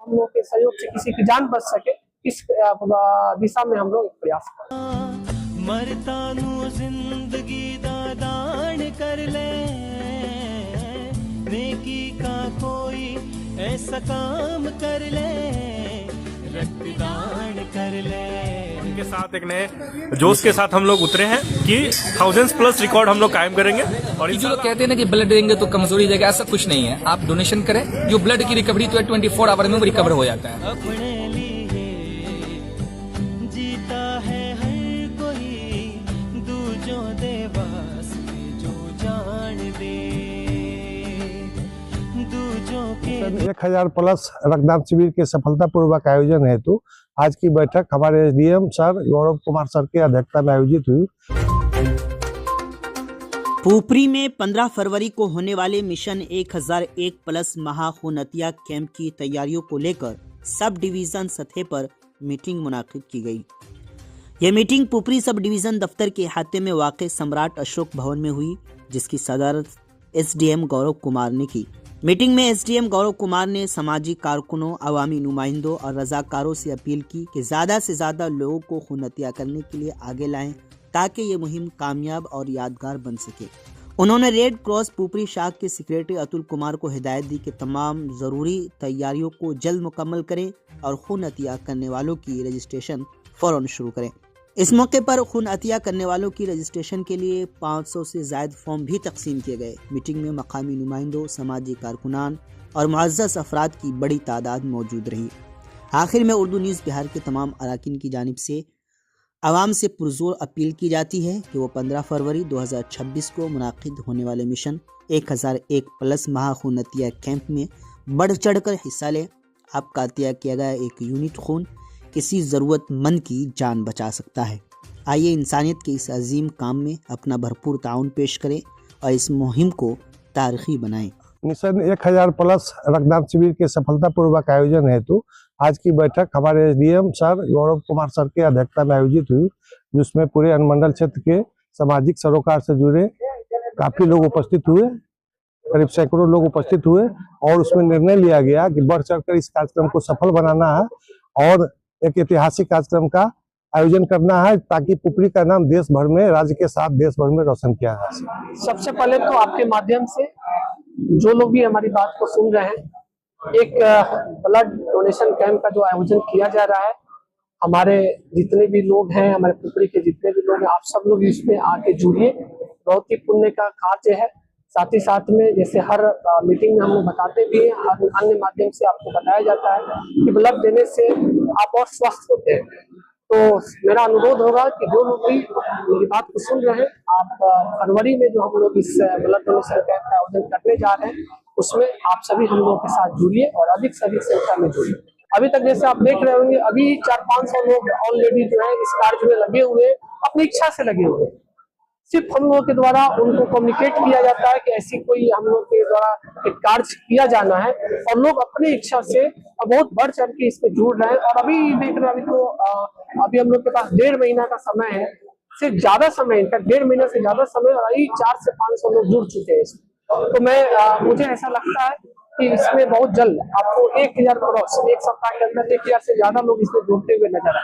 हम लोग के सहयोग से किसी की जान बच सके, इस दिशा में हम लोग प्रयास करें। मरता नू जिंदगी दा दान कर ले, नेकी का कोई ऐसा काम कर ले, रक्तदान कर ले। उनके साथ एक नए जोश के साथ हम लोग उतरे हैं कि 1000+ रिकॉर्ड हम लोग कायम करेंगे। और जो लोग कहते हैं ना कि ब्लड देंगे तो कमजोरी जाएगा, ऐसा कुछ नहीं है। आप डोनेशन करें, जो ब्लड की रिकवरी तो 24 आवर में रिकवर हो जाता है। अपने लिए जीता है हर कोई, दूजों दे वास्ते जो जान दे, दूजों के 1000+ रक्तदान शिविर के सफलतापूर्वक आयोजन हेतु आज की बैठक हमारे SDM sir Gaurav Kumar sir की अध्यक्षता में आयोजित हुई। पुपरी में 15 फरवरी को होने वाले मिशन 1001+ महाखूनतिया कैंप की तैयारियों को लेकर सब डिवीजन सतह पर मीटिंग मुनाकिद की गई। यह मीटिंग पुपरी सब डिवीजन दफ्तर के अहाते में वाक़ सम्राट अशोक भवन में हुई, जिसकी सदारत एसडीएम गौरव कुमार ने की। मीटिंग में एसडीएम गौरव कुमार ने समाजी कारकुनों, अवामी नुमाइंदों और रजाकारों से अपील की कि ज़्यादा से ज़्यादा लोगों को खूनतिया करने के लिए आगे लाएं, ताकि ये मुहिम कामयाब और यादगार बन सके। उन्होंने रेड क्रॉस पुपरी शाख के सेक्रेटरी अतुल कुमार को हिदायत दी कि तमाम ज़रूरी तैयारियों को जल्द मुकम्मल करें और खूनतिया करने वालों की रजिस्ट्रेशन फ़ौरन शुरू करें। इस मौके पर खून अतिया करने वालों की रजिस्ट्रेशन के लिए 500 से ज़ायद फॉर्म भी तकसीम किए गए। मीटिंग में मकामी नुमाइंदों, समाजी कारकुनान और मुअज़्ज़ज़ अफराद की बड़ी तादाद मौजूद रही। आखिर में उर्दू न्यूज़ बिहार के तमाम अराकीन की जानिब से आवाम से पुरजोर अपील की जाती है कि वो 15 फरवरी 2026 को मुनाकिद होने वाले मिशन 1001+ महाखूनतिया कैंप में बढ़ चढ़ कर हिस्सा लें। आपका अतिया किया गया एक यूनिट खून किसी ज़रूरतमंद की जान बचा सकता है। आइए इंसानियत के इस अजीम काम में अपना भरपूर ताउन पेश करें और इस मुहिम को तारीखी बनाएं। मिशन 1000+ रक्तदान शिविर के सफलतापूर्वक आयोजन हेतु आज की बैठक हमारे SDM sir Gaurav Kumar sir की अध्यक्षता में आयोजित हुई, जिसमें पूरे अनुमंडल क्षेत्र के सामाजिक सरोकार से जुड़े काफी लोग उपस्थित हुए, करीब सैकड़ों लोग उपस्थित हुए और उसमें निर्णय लिया गया कि बढ़ चढ़कर इस कार्यक्रम को सफल बनाना है और एक ऐतिहासिक कार्यक्रम का आयोजन करना है, ताकि पुपरी का नाम देश भर में, राज्य के साथ देश भर में रोशन किया जा सके। सबसे पहले तो आपके माध्यम से जो लोग भी हमारी बात को सुन रहे हैं, एक ब्लड डोनेशन कैंप का जो आयोजन किया जा रहा है, हमारे जितने भी लोग हैं, हमारे पुपरी के जितने भी लोग हैं, आप सब लोग इसमें आके जुड़िए। बहुत ही पुण्य का कार्य है। साथ ही साथ में जैसे हर मीटिंग में हम लोग बताते भी हैं, हर अन्य माध्यम से आपको बताया जाता है कि ब्लड देने से आप और स्वस्थ होते हैं। तो मेरा अनुरोध होगा कि जो लोग भी मेरी बात को सुन रहे हैं, आप फरवरी में जो हम लोग इस ब्लड डोनेशन कैंप का आयोजन करने जा रहे हैं, उसमें आप सभी हम लोगों के साथ जुड़िए और अधिक से अधिक संख्या में जुड़िए। अभी तक जैसे आप देख रहे होंगे, अभी 400-500 लोग ऑलरेडी जो है इस कार्य में लगे हुए, अपनी इच्छा से लगे हुए। सिर्फ हम लोगों के द्वारा उनको कम्युनिकेट किया जाता है कि ऐसी कोई हम लोग के द्वारा एक कार्य किया जाना है और लोग अपनी इच्छा से बहुत बढ़ चढ़ के इसमें जुड़ रहे हैं। और अभी देख रहे हैं, अभी हम लोग के पास 1.5 महीना का समय है, सिर्फ ज्यादा समय, इनका 1.5 महीना से ज्यादा समय, और अभी 400 से 500 लोग जुड़ चुके हैं इसमें। तो मुझे ऐसा लगता है कि इसमें बहुत जल्द आपको 1000 क्रॉस, एक सप्ताह के अंदर 1000 से ज्यादा लोग इसमें जुड़ते हुए नजर आए।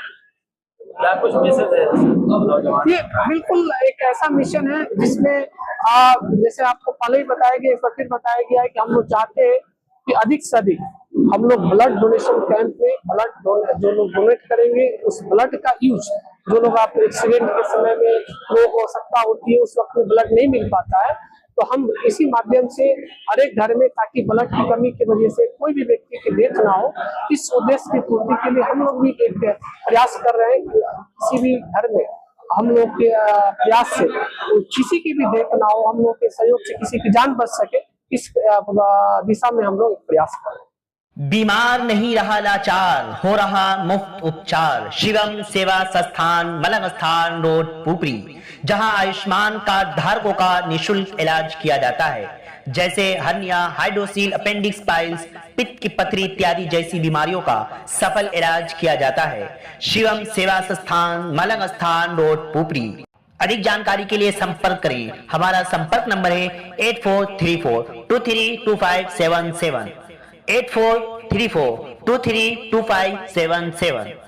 कुछ मैसेज है? ये बिल्कुल एक ऐसा मिशन है जिसमें जैसे आपको पहले ही बताया गया, एक बार फिर बताया गया है कि हम लोग चाहते हैं कि अधिक से अधिक हम लोग ब्लड डोनेशन कैंप में ब्लड जो लोग डोनेट करेंगे, उस ब्लड का यूज, जो लोग आप एक्सीडेंट के समय में लोगों को आवश्यकता होती है, उस वक्त में ब्लड नहीं मिल पाता है, तो हम इसी माध्यम से हर एक घर में, ताकि ब्लड की कमी की वजह से कोई भी व्यक्ति की डेथ ना हो, इस उद्देश्य की पूर्ति के लिए हम लोग भी एक प्रयास कर रहे हैं कि किसी भी घर में हम लोग के प्रयास से किसी की भी डेथ ना हो, हम लोग के सहयोग से किसी की जान बच सके, इस दिशा में हम लोग प्रयास कर रहे हैं। बीमार नहीं रहा लाचार, हो रहा मुफ्त उपचार। शिवम सेवा संस्थान, मलंग स्थान रोड, पुपरी, जहां आयुष्मान कार्ड धारकों का निःशुल्क इलाज किया जाता है, जैसे हर्निया, हाइड्रोसील, अपेंडिक्स, पाइल्स, पित्त की पथरी इत्यादि जैसी बीमारियों का सफल इलाज किया जाता है। शिवम सेवा संस्थान, मलंग स्थान रोड, पुपरी। अधिक जानकारी के लिए संपर्क करें। हमारा संपर्क नंबर है 8434232577, 8434 232577।